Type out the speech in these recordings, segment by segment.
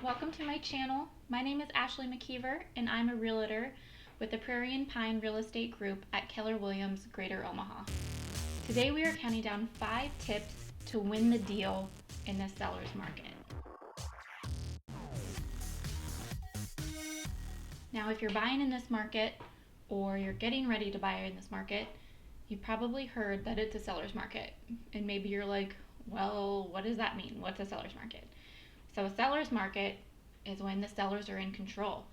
Welcome to my channel. My name is Ashley McKeever and I'm a realtor with the Prairie and Pine Real Estate Group at Keller Williams, Greater Omaha. Today we are counting down 5 tips to win the deal in the seller's market. Now, if you're buying in this market or you're getting ready to buy in this market, you probably heard that it's a seller's market. And maybe you're like, well, what does that mean? What's a seller's market? So a seller's market is when the sellers are in control.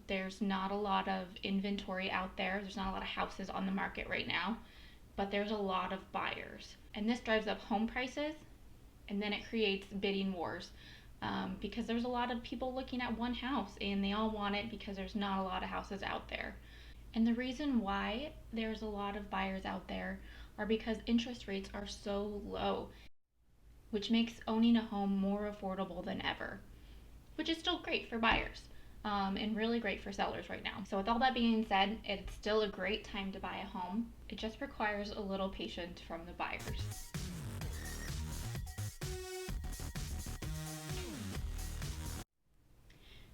There's not a lot of inventory out there. There's not a lot of houses on the market right now, but there's a lot of buyers. And this drives up home prices, and then it creates bidding wars because there's a lot of people looking at one house and they all want it because there's not a lot of houses out there. And the reason why there's a lot of buyers out there are because interest rates are so low, which makes owning a home more affordable than ever, which is still great for buyers and really great for sellers right now. So with all that being said, it's still a great time to buy a home. It just requires a little patience from the buyers.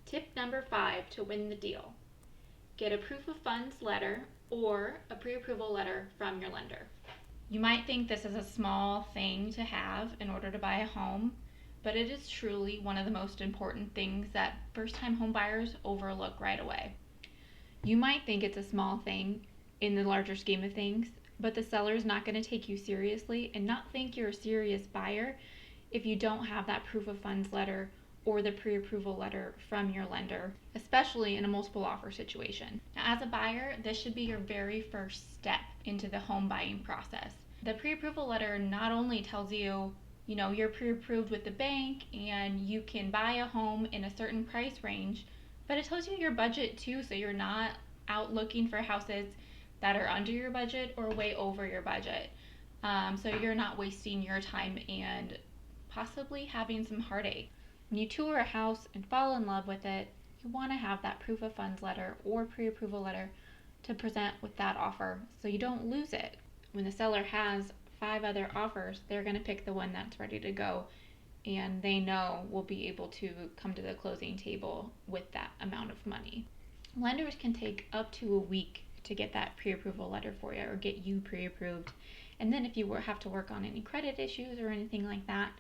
Tip number 5 to win the deal. Get a proof of funds letter or a pre-approval letter from your lender. You might think this is a small thing to have in order to buy a home, but it is truly one of the most important things that first-time home buyers overlook right away. You might think it's a small thing in the larger scheme of things, but the seller is not going to take you seriously and not think you're a serious buyer if you don't have that proof of funds letter or the pre-approval letter from your lender, especially in a multiple offer situation. Now, as a buyer, this should be your very first step into the home buying process. The pre-approval letter not only tells you, you're pre-approved with the bank and you can buy a home in a certain price range, but it tells you your budget too, so you're not out looking for houses that are under your budget or way over your budget. So you're not wasting your time and possibly having some heartache. When you tour a house and fall in love with it, you want to have that proof of funds letter or pre-approval letter to present with that offer so you don't lose it. When the seller has 5 other offers, they're going to pick the one that's ready to go, and they know will be able to come to the closing table with that amount of money. Lenders can take up to a week to get that pre-approval letter for you or get you pre-approved. And then if you have to work on any credit issues or anything like that,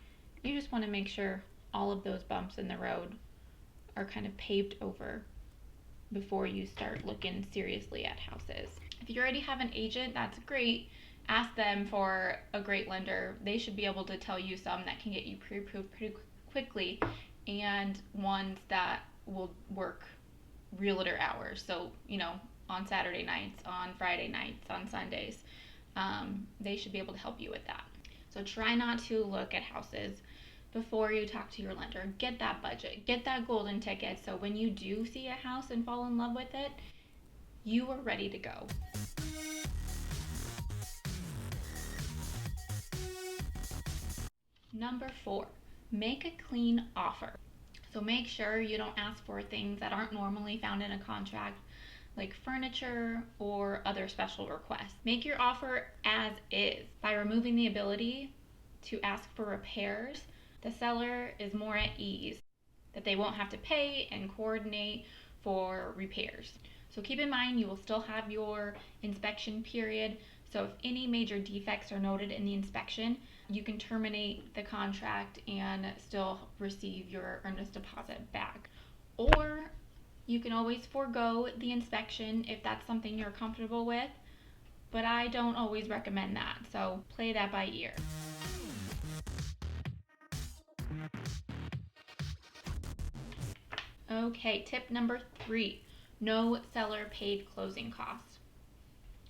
you just want to make sure all of those bumps in the road are kind of paved over before you start looking seriously at houses. If you already have an agent, that's great. Ask them for a great lender. They should be able to tell you some that can get you pre-approved pretty quickly and ones that will work realtor hours. So, on Saturday nights, on Friday nights, on Sundays. They should be able to help you with that. So try not to look at houses before you talk to your lender. Get that budget, get that golden ticket, so when you do see a house and fall in love with it, you are ready to go. Number 4, make a clean offer. So make sure you don't ask for things that aren't normally found in a contract, like furniture or other special requests. Make your offer as is. By removing the ability to ask for repairs, the seller is more at ease that they won't have to pay and coordinate for repairs. So keep in mind, you will still have your inspection period. So if any major defects are noted in the inspection, you can terminate the contract and still receive your earnest deposit back. Or you can always forego the inspection if that's something you're comfortable with, but I don't always recommend that. So play that by ear. Okay, tip number 3, no seller paid closing costs.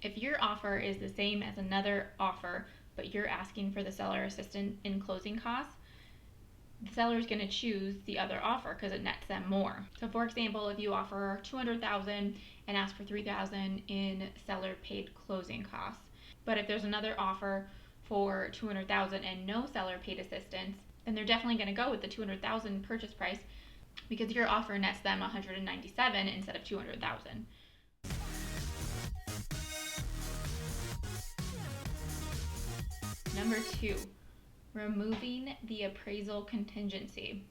If your offer is the same as another offer, but you're asking for the seller assistance in closing costs, the seller is going to choose the other offer because it nets them more. So for example, if you offer $200,000 and ask for $3,000 in seller paid closing costs, but if there's another offer for $200,000 and no seller paid assistance, then they're definitely going to go with the $200,000 purchase price because your offer nets them $197,000 instead of $200,000. Number 2, removing the appraisal contingency.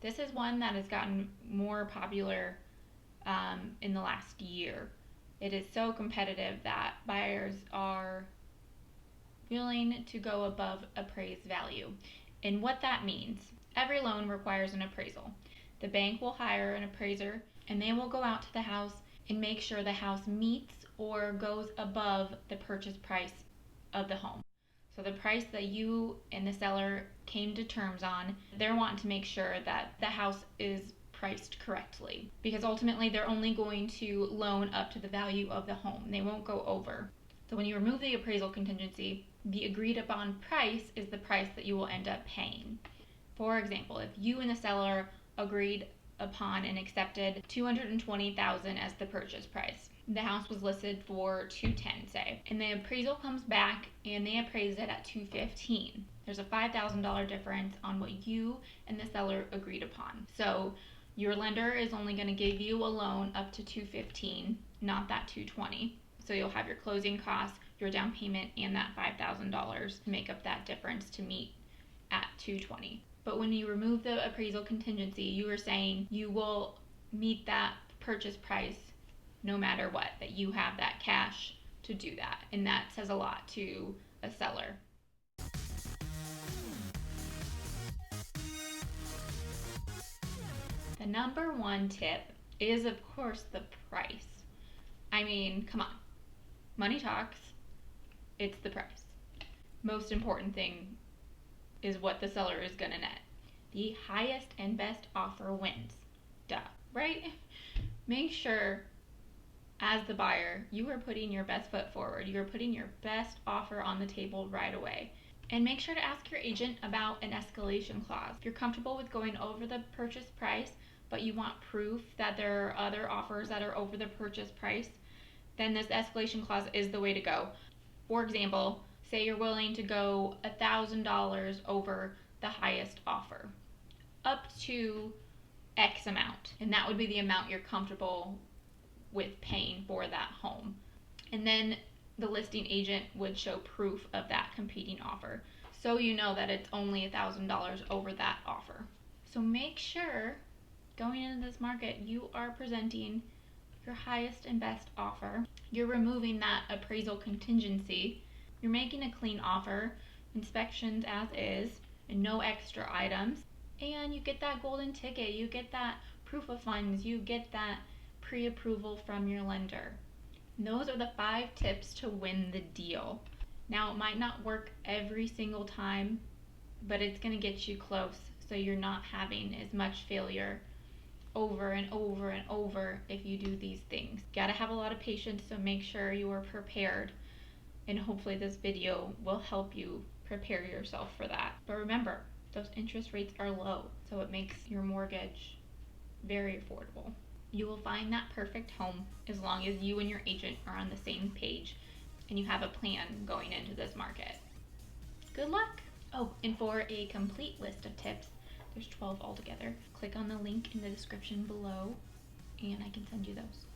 This is one that has gotten more popular in the last year. It is so competitive that buyers are willing to go above appraised value. And what that means, every loan requires an appraisal. The bank will hire an appraiser and they will go out to the house and make sure the house meets or goes above the purchase price of the home. So the price that you and the seller came to terms on, they're wanting to make sure that the house is priced correctly, because ultimately they're only going to loan up to the value of the home. They won't go over. So when you remove the appraisal contingency, the agreed upon price is the price that you will end up paying. For example, if you and the seller agreed upon and accepted $220,000 as the purchase price, the house was listed for $210,000, say, and the appraisal comes back and they appraised it at $215,000. There's a $5,000 difference on what you and the seller agreed upon. So your lender is only going to give you a loan up to $215,000, not that $220,000. So you'll have your closing costs, your down payment, and that $5,000 to make up that difference to meet at $220,000. But when you remove the appraisal contingency, you are saying you will meet that purchase price no matter what, that you have that cash to do that. And that says a lot to a seller. The number one tip is, of course, the price. I mean, come on. Money talks. It's the price. Most important thing is what the seller is going to net. The highest and best offer wins. Duh, right? Make sure, as the buyer, you are putting your best foot forward. You are putting your best offer on the table right away. And make sure to ask your agent about an escalation clause. If you're comfortable with going over the purchase price, but you want proof that there are other offers that are over the purchase price, then this escalation clause is the way to go. For example, say you're willing to go $1,000 over the highest offer, up to X amount, and that would be the amount you're comfortable with paying for that home. And then the listing agent would show proof of that competing offer, so you know that it's only $1,000 over that offer. So make sure going into this market you are presenting your highest and best offer. You're removing that appraisal contingency. You're making a clean offer, inspections as is, and no extra items. And you get that golden ticket. You get that proof of funds. You get that pre-approval from your lender. And those are the 5 tips to win the deal. Now, it might not work every single time, but it's going to get you close, so you're not having as much failure over and over and over if you do these things. You gotta have a lot of patience, so make sure you are prepared, and hopefully this video will help you prepare yourself for that. But remember, those interest rates are low, so it makes your mortgage very affordable. You will find that perfect home as long as you and your agent are on the same page and you have a plan going into this market. Good luck! Oh, and for a complete list of tips, there's 12 altogether. Click on the link in the description below and I can send you those.